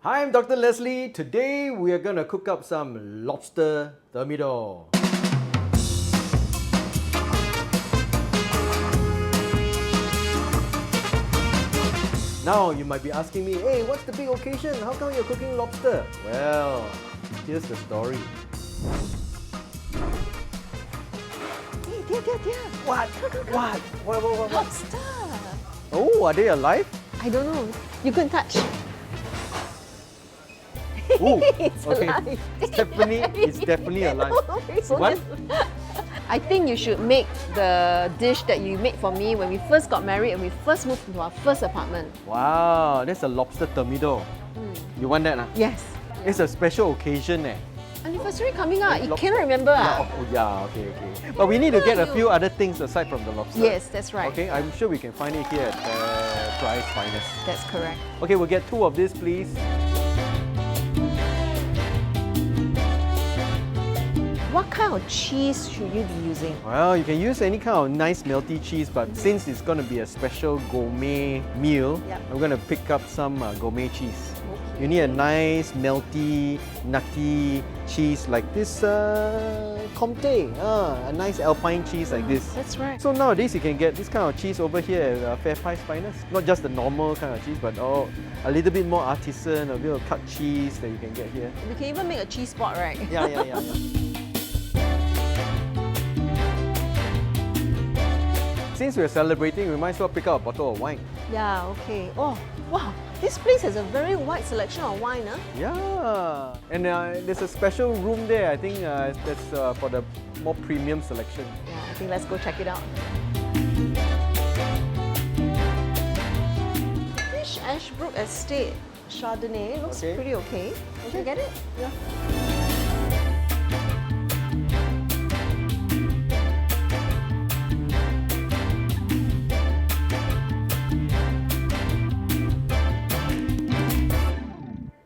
Hi, I'm Dr. Leslie. Today we are gonna cook up some Lobster Thermidor. Now you might be asking me, hey, what's the big occasion? How come you're cooking lobster? Well, here's the story. Hey, dear. What? What? Lobster. Oh, are they alive? I don't know. You couldn't touch. Ooh, It's okay. alive. It's definitely alive. What? I think you should make the dish that you made for me when we first got married and we first moved into our first apartment. Wow, that's a Lobster Thermidor. You want that? Yes. It's a special occasion. Anniversary coming up. You Lob- cannot remember. Okay. But we need to get a few other things aside from the lobster. Yes, that's right. Okay, I'm sure we can find it here at FairPrice Finest. That's correct. Okay, we'll get 2 of this, please. What kind of cheese should you be using? Well, you can use any kind of nice melty cheese, but since it's going to be a special gourmet meal, Yep. I'm going to pick up some gourmet cheese. Okay. You need a nice, melty, nutty cheese like this Comte, a nice alpine cheese like this. That's right. So nowadays you can get this kind of cheese over here at FairPrice Finest. Not just the normal kind of cheese, but a little bit more artisan, a bit of cut cheese that you can get here. We can even make a cheese spot, right? Yeah. Since we're celebrating, we might as well pick up a bottle of wine. Yeah, okay. Oh, wow. This place has a very wide selection of wine, huh? Yeah, and there's a special room there. I think that's for the more premium selection. Yeah, I think let's go check it out. Fish Ashbrook Estate Chardonnay looks Okay. pretty okay. Should I get it? Yeah.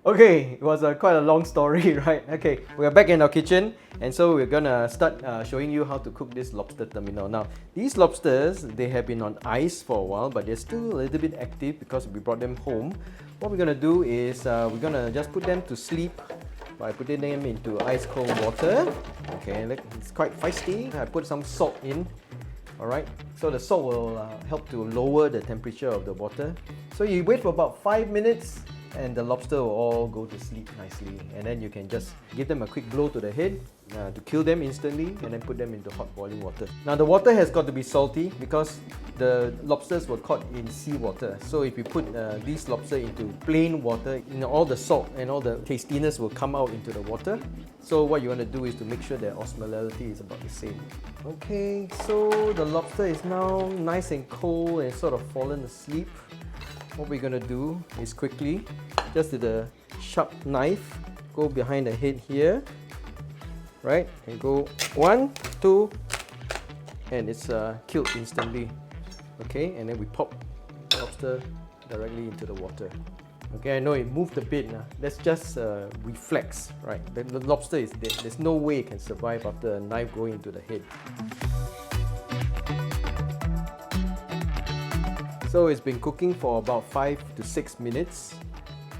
Okay, it was quite a long story, right? Okay, we are back in our kitchen, and so we're gonna start showing you how to cook this lobster thermidor. Now, these lobsters, they have been on ice for a while, but they're still a little bit active because we brought them home. What we're gonna do is we're gonna just put them to sleep by putting them into ice cold water. Okay, it's quite feisty. I put some salt in. Alright, so the salt will help to lower the temperature of the water. So you wait for about 5 minutes, and the lobster will all go to sleep nicely, and then you can just give them a quick blow to the head to kill them instantly, and then put them into hot boiling water. Now the water has got to be salty because the lobsters were caught in seawater. So if you put these lobster into plain water, all the salt and all the tastiness will come out into the water. So what you want to do is to make sure that osmolality is about the same. Okay, so the lobster is now nice and cold and sort of fallen asleep. What we're going to do is quickly, just with a sharp knife, go behind the head here, right? And go 1, 2, and it's killed instantly. Okay, and then we pop the lobster directly into the water. Okay, I know it moved a bit now. That's just reflex, right? The lobster is dead. There's no way it can survive after a knife going into the head. So it's been cooking for about 5 to 6 minutes.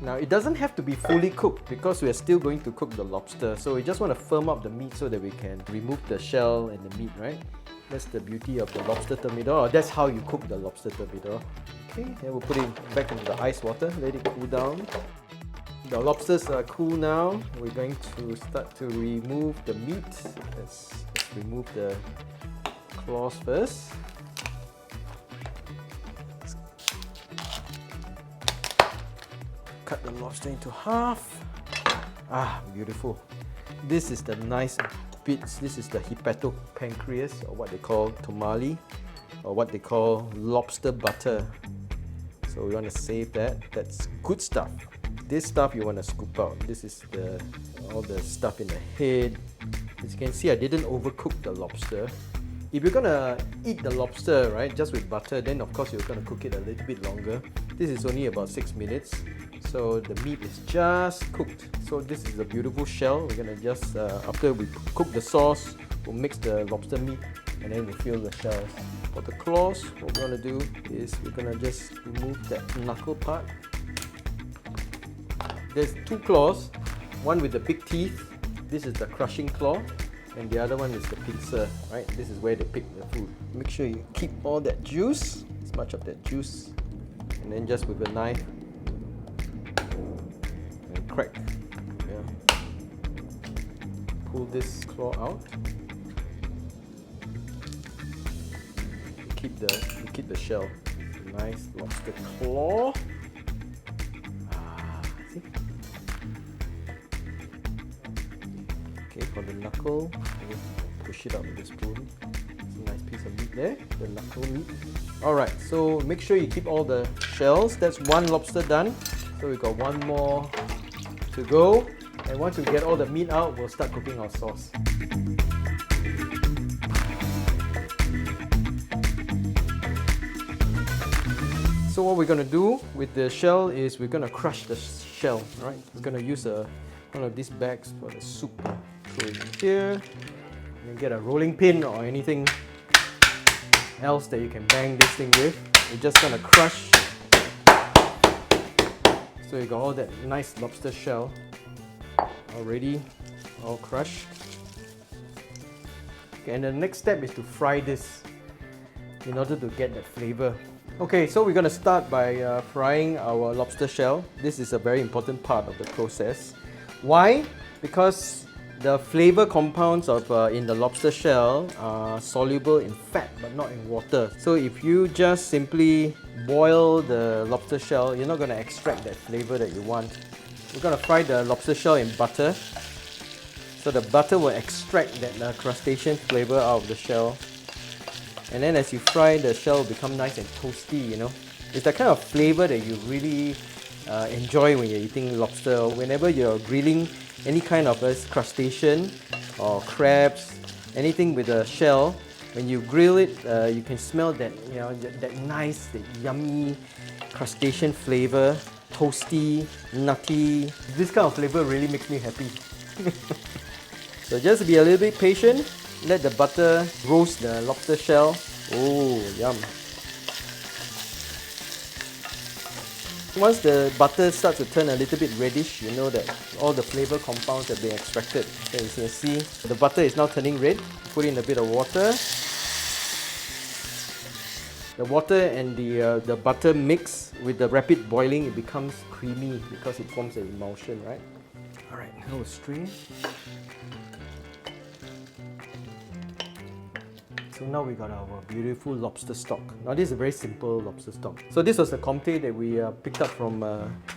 Now it doesn't have to be fully cooked because we're still going to cook the lobster. So we just want to firm up the meat so that we can remove the shell and the meat, right? That's the beauty of the lobster thermidor. That's how you cook the lobster thermidor. Okay, then we'll put it back into the ice water, let it cool down. The lobsters are cool now. We're going to start to remove the meat. Let's remove the claws first. Cut the lobster into half. Ah, beautiful. This is the nice bits. This is the hepatopancreas, or what they call tomali, or what they call lobster butter. So we want to save that. That's good stuff. This stuff you want to scoop out. This is all the stuff in the head. As you can see, I didn't overcook the lobster. If you're gonna eat the lobster, right, just with butter, then of course you're gonna cook it a little bit longer. This is only about 6 minutes. So the meat is just cooked. So this is a beautiful shell. We're gonna just, after we cook the sauce, we'll mix the lobster meat and then we'll fill the shells. For the claws, what we're gonna do is we're gonna just remove that knuckle part. There's two claws, one with the big teeth. This is the crushing claw, and the other one is the pincer, right? This is where they pick the food. Make sure you keep all that juice, as much of that juice, and then just with a knife and crack. Yeah. Pull this claw out. Keep the shell. Nice lobster claw. See? Okay, for the knuckle, push it out with the spoon. It's a nice piece of meat there, the knuckle meat. Alright, so make sure you keep all the shells. That's one lobster done. So we've got one more to go. And once we get all the meat out, we'll start cooking our sauce. So what we're going to do with the shell is we're going to crush the shell, right? We're going to use one of these bags for the soup. Throw it in here, and get a rolling pin or anything else that you can bang this thing with. We're just going to crush. So you got all that nice lobster shell already all crushed. Okay, and the next step is to fry this in order to get that flavor. Okay, so we're going to start by frying our lobster shell. This is a very important part of the process. Why? Because the flavor compounds in the lobster shell are soluble in fat but not in water. So if you just simply boil the lobster shell, you're not going to extract that flavor that you want. We're going to fry the lobster shell in butter. So the butter will extract that crustacean flavor out of the shell. And then as you fry, the shell will become nice and toasty, you know. It's the kind of flavor that you really enjoy when you're eating lobster, or whenever you're grilling any kind of crustacean or crabs, anything with a shell. When you grill it, you can smell that, you know, that nice, that yummy crustacean flavor, toasty, nutty. This kind of flavor really makes me happy. So just be a little bit patient. Let the butter roast the lobster shell. Oh, yum. Once the butter starts to turn a little bit reddish, you know that all the flavor compounds have been extracted. Okay, as you can see, the butter is now turning red. Put in a bit of water. The water and the butter mix with the rapid boiling, it becomes creamy because it forms an emulsion, right? Alright, now we'll strain. So now we got our beautiful lobster stock. Now this is a very simple lobster stock. So this was the Comte that we picked up from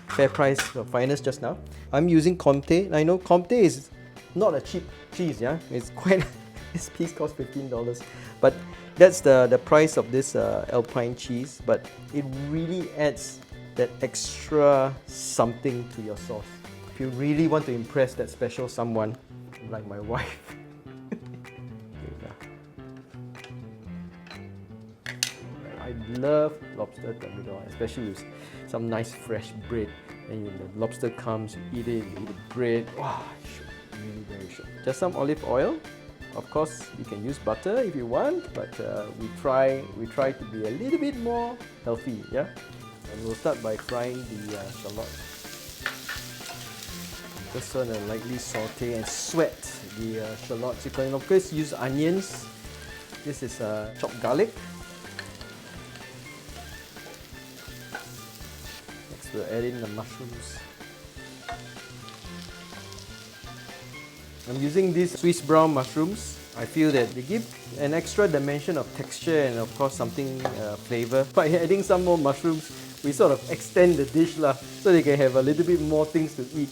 FairPrice Finest just now. I'm using Comte. I know Comte is not a cheap cheese, yeah? It's quite, this piece costs $15. But that's the price of this Alpine cheese. But it really adds that extra something to your sauce. If you really want to impress that special someone, like my wife, I love Lobster Thermidor, especially with some nice fresh bread. And when the lobster comes, you eat it, you eat the bread. Wow, really very sure. Just some olive oil. Of course, you can use butter if you want, but we try to be a little bit more healthy, yeah. And we'll start by frying the shallots. Just want to lightly saute and sweat the shallots. You can of course use onions. This is chopped garlic. We'll add in the mushrooms. I'm using these Swiss brown mushrooms. I feel that they give an extra dimension of texture and of course something flavor. By adding some more mushrooms, we sort of extend the dish so they can have a little bit more things to eat.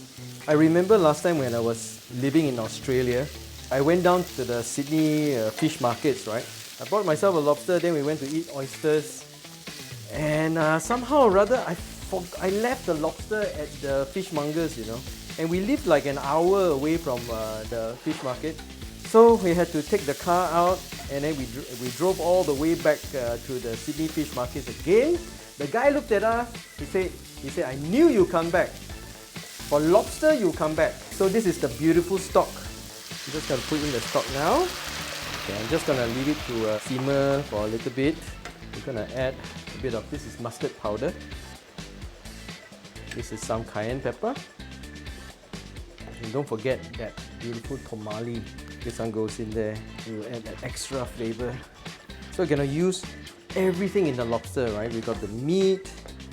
I remember last time when I was living in Australia, I went down to the Sydney fish markets, right? I bought myself a lobster, then we went to eat oysters. And somehow or other, I left the lobster at the fishmongers, you know, and we lived like an hour away from the fish market. So we had to take the car out, and then we drove all the way back to the Sydney fish markets again. The guy looked at us, he said, I knew you'd come back. For lobster, you come back. So this is the beautiful stock. I'm just going to put in the stock now. Okay, I'm just going to leave it to simmer for a little bit. We're going to add a bit of, this is mustard powder. This is some cayenne pepper. And don't forget that beautiful tamale. This one goes in there. It will add that extra flavor. So we're gonna use everything in the lobster, right? We got the meat,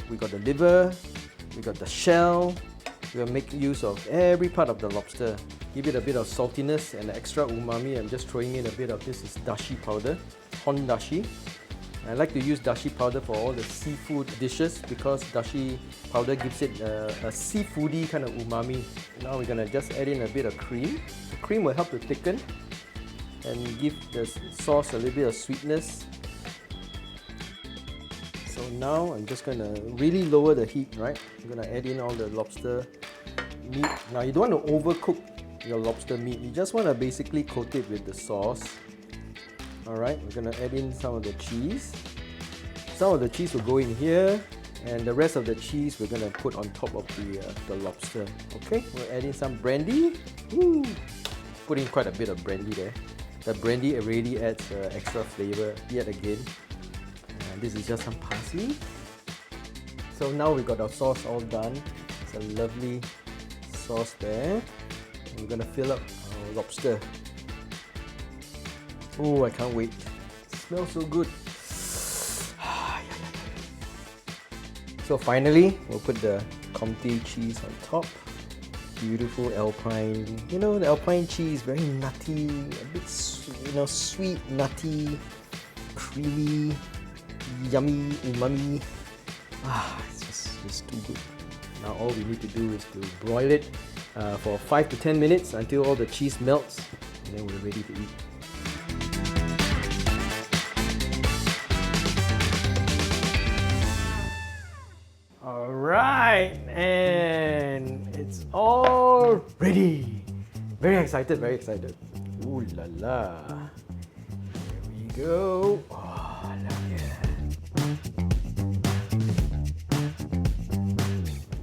we got the liver, we got the shell. We're gonna make use of every part of the lobster. Give it a bit of saltiness and extra umami. I'm just throwing in a bit of this is dashi powder, hon dashi. I like to use dashi powder for all the seafood dishes because dashi powder gives it a seafoody kind of umami. Now we're gonna just add in a bit of cream. The cream will help to thicken and give the sauce a little bit of sweetness. So now I'm just gonna really lower the heat, right? I'm gonna add in all the lobster meat. Now you don't want to overcook your lobster meat. You just want to basically coat it with the sauce. Alright, we're gonna add in some of the cheese. Some of the cheese will go in here, and the rest of the cheese we're gonna put on top of the lobster. Okay, we'll add in some brandy. Woo. Put in quite a bit of brandy there. The brandy already adds extra flavor yet again. And this is just some parsley. So now we got our sauce all done. It's a lovely sauce there. And we're gonna fill up our lobster. Oh, I can't wait. It smells so good. So finally, we'll put the Comte cheese on top. Beautiful Alpine. You know, the Alpine cheese, very nutty, a bit sweet, nutty, creamy, yummy, umami. It's just too good. Now all we need to do is to broil it for 5 to 10 minutes until all the cheese melts, and then we're ready to eat. Alright, and it's all ready. Very excited, very excited. Ooh la la. Here we go. Oh, look at it.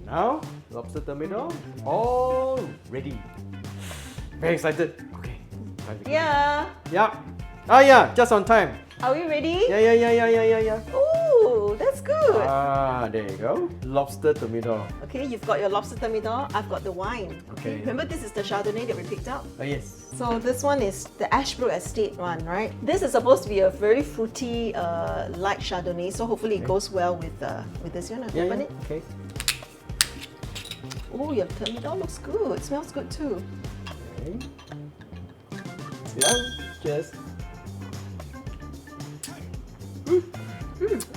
Now, Lobster Thermidor, all ready. Very excited. Okay, time to Yeah. Yeah. Ah yeah, just on time. Are we ready? Yeah. Ooh, that's good. There you go. Lobster Thermidor. Okay, you've got your lobster thermidor. I've got the wine. Okay. Remember, this is the Chardonnay that we picked up. Oh yes. So this one is the Ashbrook Estate one, right? This is supposed to be a very fruity, light Chardonnay. So hopefully it goes well with this. You want to open it? Okay. Oh, your thermidor looks good. It smells good too. Okay. Yeah. Cheers.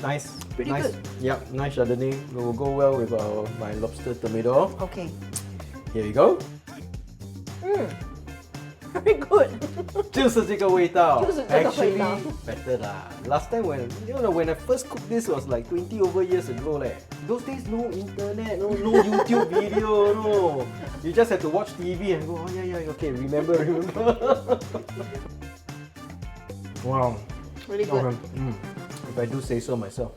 Nice. Pretty nice. good. Yeah, nice Chardonnay. It will go well with my Lobster Thermidor. Okay. Here you go. Very good. 就是这个味道。就是这个味道。 Actually better lah. Last time when I first cooked this was like 20 over years ago leh. Those days no internet, no YouTube video, no. You just have to watch TV and go, oh yeah, okay, remember. Wow. Really good. If I do say so myself.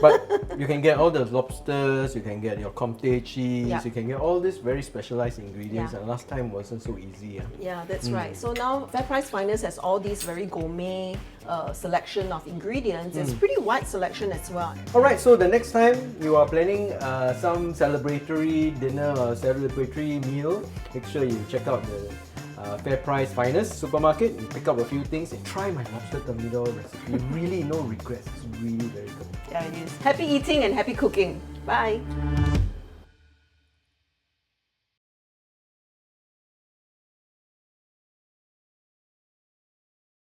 But you can get all the lobsters, you can get your Comte cheese, Yeah. you can get all these very specialized ingredients, Yeah. and last time wasn't so easy. Yeah, that's right. So now FairPrice Finest has all these very gourmet selection of ingredients. It's pretty wide selection as well. Alright, so the next time you are planning some celebratory dinner or celebratory meal, make sure you check out the FairPrice Finest supermarket and pick up a few things and try my Lobster Thermidor recipe. Really no regrets. It's really very good. Yeah, it is. Happy eating and happy cooking. Bye.